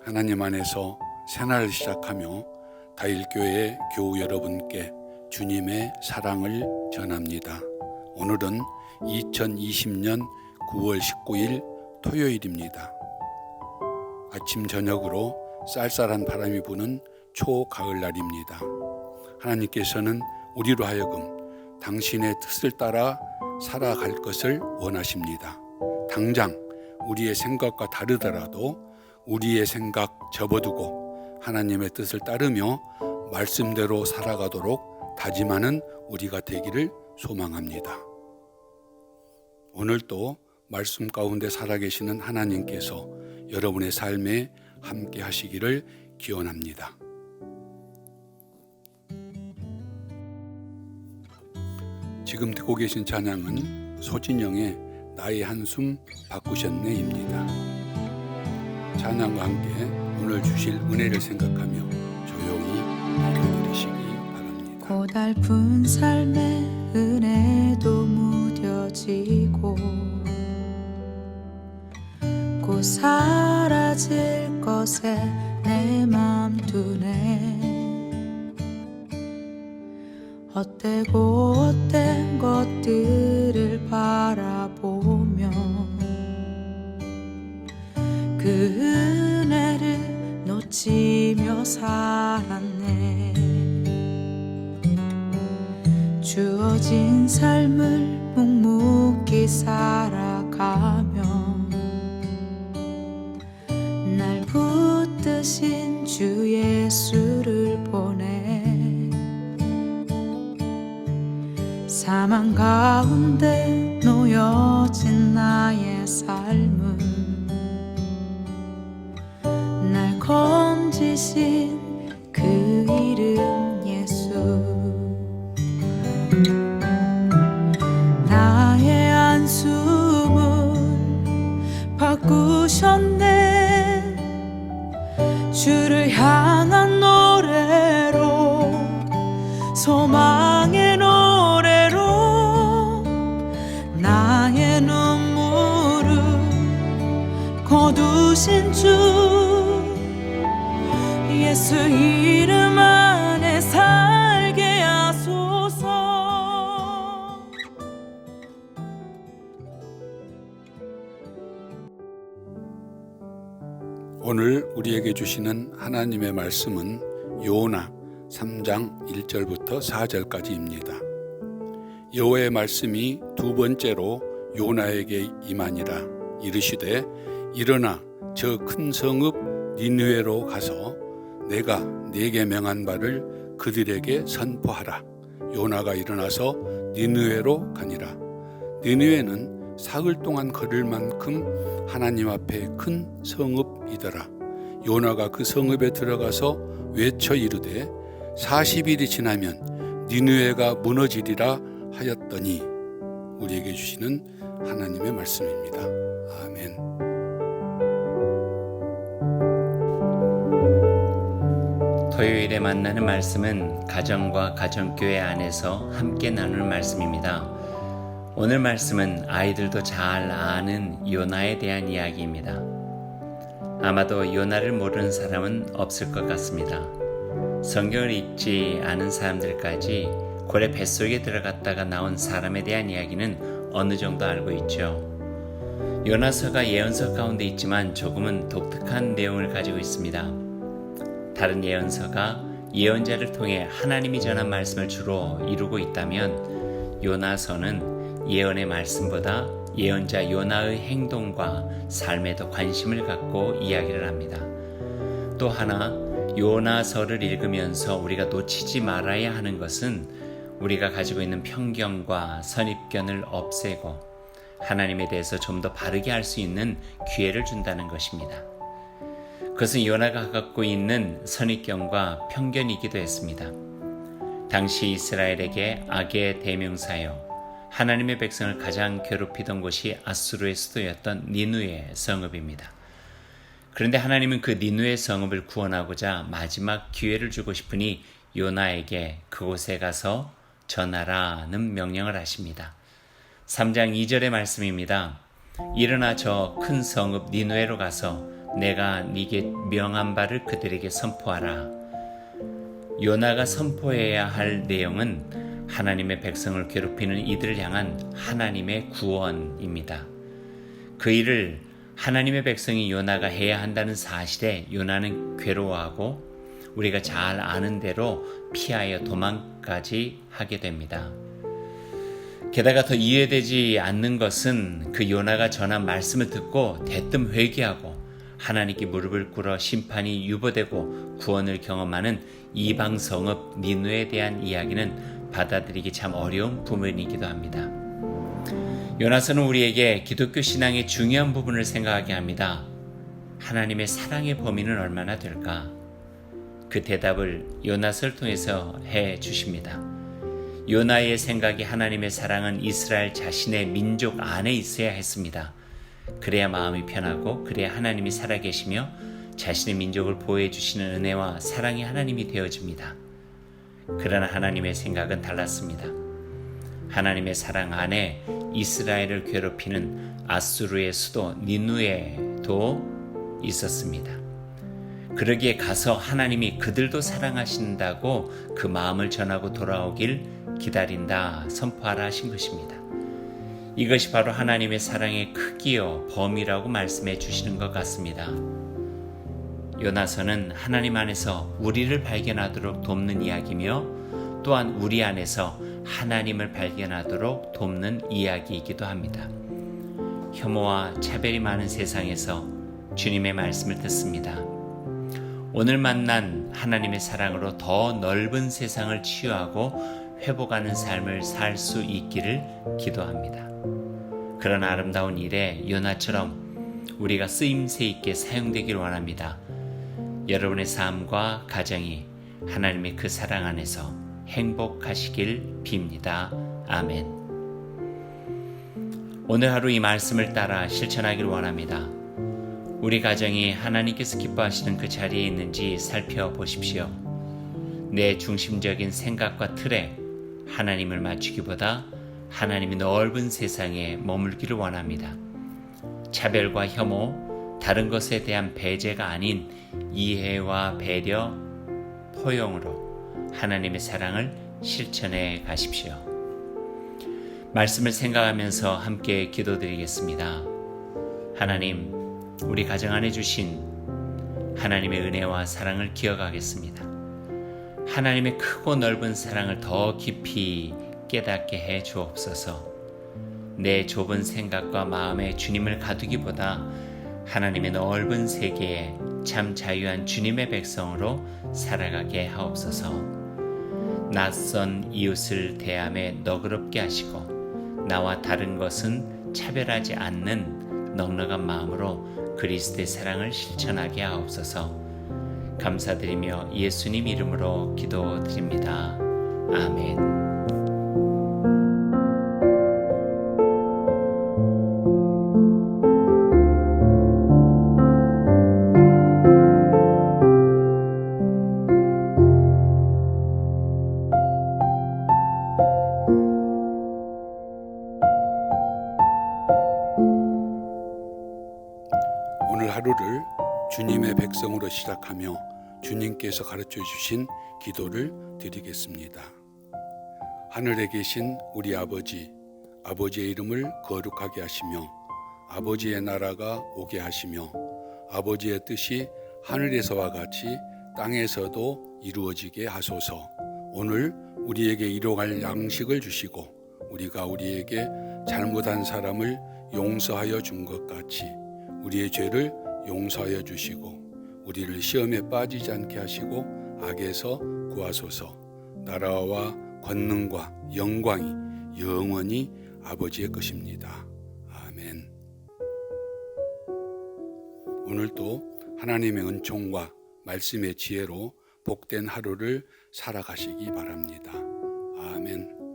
하나님 안에서 새날을 시작하며 다일교회 교우 여러분께 주님의 사랑을 전합니다. 오늘은 2020년 9월 19일 토요일입니다. 아침 저녁으로 쌀쌀한 바람이 부는 초가을날입니다. 하나님께서는 우리로 하여금 당신의 뜻을 따라 살아갈 것을 원하십니다. 당장 우리의 생각과 다르더라도 우리의 생각 접어두고 하나님의 뜻을 따르며 말씀대로 살아가도록 다짐하는 우리가 되기를 소망합니다. 오늘도 말씀 가운데 살아계시는 하나님께서 여러분의 삶에 함께 하시기를 기원합니다. 지금 듣고 계신 찬양은 소진영의 나의 한숨 바꾸셨네입니다. 찬양과 함께 오늘 주실 은혜를 생각하며 조용히 기도드리시기 바랍니다. 고달픈 삶의 은혜도 무뎌지고 곧 사라질 것에 내 맘 두네. 헛되고 헛된 것들을 바라보며 그 은혜를 놓치며 살았네. 주어진 삶을 묵묵히 살아가며 날 붙드신 주 예수를 보내. 사망 가운데 놓여진 나의 삶은 날 건지신 그 이름 예수. 나의 한숨을 바꾸셨네. 주를 향한 노래로, 소망의 노래로 나의 눈물을 거두신 주 예수 이름 안에 살게 하소서. 오늘 우리에게 주시는 하나님의 말씀은 요나 3장 1절부터 4절까지입니다. 여호와의 말씀이 두 번째로 요나에게 임하니라. 이르시되 일어나 저 큰 성읍 니느웨로 가서 내가 네게 명한 바를 그들에게 선포하라. 요나가 일어나서 니느웨로 가니라. 니느웨는 사흘 동안 걸을 만큼 하나님 앞에 큰 성읍이더라. 요나가 그 성읍에 들어가서 외쳐 이르되 40일이 지나면 니느웨가 무너지리라 하였더니. 우리에게 주시는 하나님의 말씀입니다. 아멘. 토요일에 만나는 말씀은 가정과 가정교회 안에서 함께 나눌 말씀입니다. 오늘 말씀은 아이들도 잘 아는 요나에 대한 이야기입니다. 아마도 요나를 모르는 사람은 없을 것 같습니다. 성경을 읽지 않은 사람들까지 고래 뱃속에 들어갔다가 나온 사람에 대한 이야기는 어느 정도 알고 있죠. 요나서가 예언서 가운데 있지만 조금은 독특한 내용을 가지고 있습니다. 다른 예언서가 예언자를 통해 하나님이 전한 말씀을 주로 이루고 있다면 요나서는 예언의 말씀보다 예언자 요나의 행동과 삶에 더 관심을 갖고 이야기를 합니다. 또 하나 요나서를 읽으면서 우리가 놓치지 말아야 하는 것은 우리가 가지고 있는 편견과 선입견을 없애고 하나님에 대해서 좀 더 바르게 알 수 있는 기회를 준다는 것입니다. 그것은 요나가 갖고 있는 선입견과 편견이기도 했습니다. 당시 이스라엘에게 악의 대명사여 하나님의 백성을 가장 괴롭히던 곳이 아수르의 수도였던 니느웨 성읍입니다. 그런데 하나님은 그 니느웨 성읍을 구원하고자 마지막 기회를 주고 싶으니 요나에게 그곳에 가서 전하라는 명령을 하십니다. 3장 2절의 말씀입니다. 일어나 저 큰 성읍 니느웨로 가서 내가 네게 명한 바를 그들에게 선포하라. 요나가 선포해야 할 내용은 하나님의 백성을 괴롭히는 이들을 향한 하나님의 구원입니다. 그 일을 하나님의 백성이 요나가 해야 한다는 사실에 요나는 괴로워하고 우리가 잘 아는 대로 피하여 도망까지 하게 됩니다. 게다가 더 이해되지 않는 것은 그 요나가 전한 말씀을 듣고 대뜸 회개하고 하나님께 무릎을 꿇어 심판이 유보되고 구원을 경험하는 이방 성읍 니느웨에 대한 이야기는 받아들이기 참 어려운 부분이기도 합니다. 요나서는 우리에게 기독교 신앙의 중요한 부분을 생각하게 합니다. 하나님의 사랑의 범위는 얼마나 될까? 그 대답을 요나서를 통해서 해 주십니다. 요나의 생각이 하나님의 사랑은 이스라엘 자신의 민족 안에 있어야 했습니다. 그래야 마음이 편하고 그래야 하나님이 살아계시며 자신의 민족을 보호해 주시는 은혜와 사랑의 하나님이 되어집니다. 그러나 하나님의 생각은 달랐습니다. 하나님의 사랑 안에 이스라엘을 괴롭히는 아수르의 수도 니느웨도 있었습니다. 그러기에 가서 하나님이 그들도 사랑하신다고 그 마음을 전하고 돌아오길 기다린다 선포하라 하신 것입니다. 이것이 바로 하나님의 사랑의 크기요 범위라고 말씀해 주시는 것 같습니다. 요나서는 하나님 안에서 우리를 발견하도록 돕는 이야기며 또한 우리 안에서 하나님을 발견하도록 돕는 이야기이기도 합니다. 혐오와 차별이 많은 세상에서 주님의 말씀을 듣습니다. 오늘 만난 하나님의 사랑으로 더 넓은 세상을 치유하고 회복하는 삶을 살 수 있기를 기도합니다. 그런 아름다운 일에 요나처럼 우리가 쓰임새 있게 사용되기를 원합니다. 여러분의 삶과 가정이 하나님의 그 사랑 안에서 행복하시길 빕니다. 아멘. 오늘 하루 이 말씀을 따라 실천하기를 원합니다. 우리 가정이 하나님께서 기뻐하시는 그 자리에 있는지 살펴보십시오. 내 중심적인 생각과 틀에 하나님을 맞추기보다 하나님이 넓은 세상에 머물기를 원합니다. 차별과 혐오, 다른 것에 대한 배제가 아닌 이해와 배려, 포용으로 하나님의 사랑을 실천해 가십시오. 말씀을 생각하면서 함께 기도드리겠습니다. 하나님, 우리 가정 안에 주신 하나님의 은혜와 사랑을 기억하겠습니다. 하나님의 크고 넓은 사랑을 더 깊이 깨닫게 해 주옵소서. 내 좁은 생각과 마음에 주님을 가두기보다 하나님의 넓은 세계에 참 자유한 주님의 백성으로 살아가게 하옵소서. 낯선 이웃을 대함에 너그럽게 하시고 나와 다른 것은 차별하지 않는 넉넉한 마음으로 그리스도의 사랑을 실천하게 하옵소서. 감사드리며 예수님 이름으로 기도드립니다. 아멘. 오늘 하루를 주님의 백성으로 시작하며 주님께서 가르쳐 주신 기도를 드리겠습니다. 하늘에 계신 우리 아버지, 아버지의 이름을 거룩하게 하시며 아버지의 나라가 오게 하시며 아버지의 뜻이 하늘에서와 같이 땅에서도 이루어지게 하소서. 오늘 우리에게 일용할 양식을 주시고 우리가 우리에게 잘못한 사람을 용서하여 준 것 같이 우리의 죄를 용서하여 주시고 우리를 시험에 빠지지 않게 하시고 악에서 구하소서. 나라와 권능과 영광이 영원히 아버지의 것입니다. 아멘. 오늘도 하나님의 은총과 말씀의 지혜로 복된 하루를 살아가시기 바랍니다. 아멘.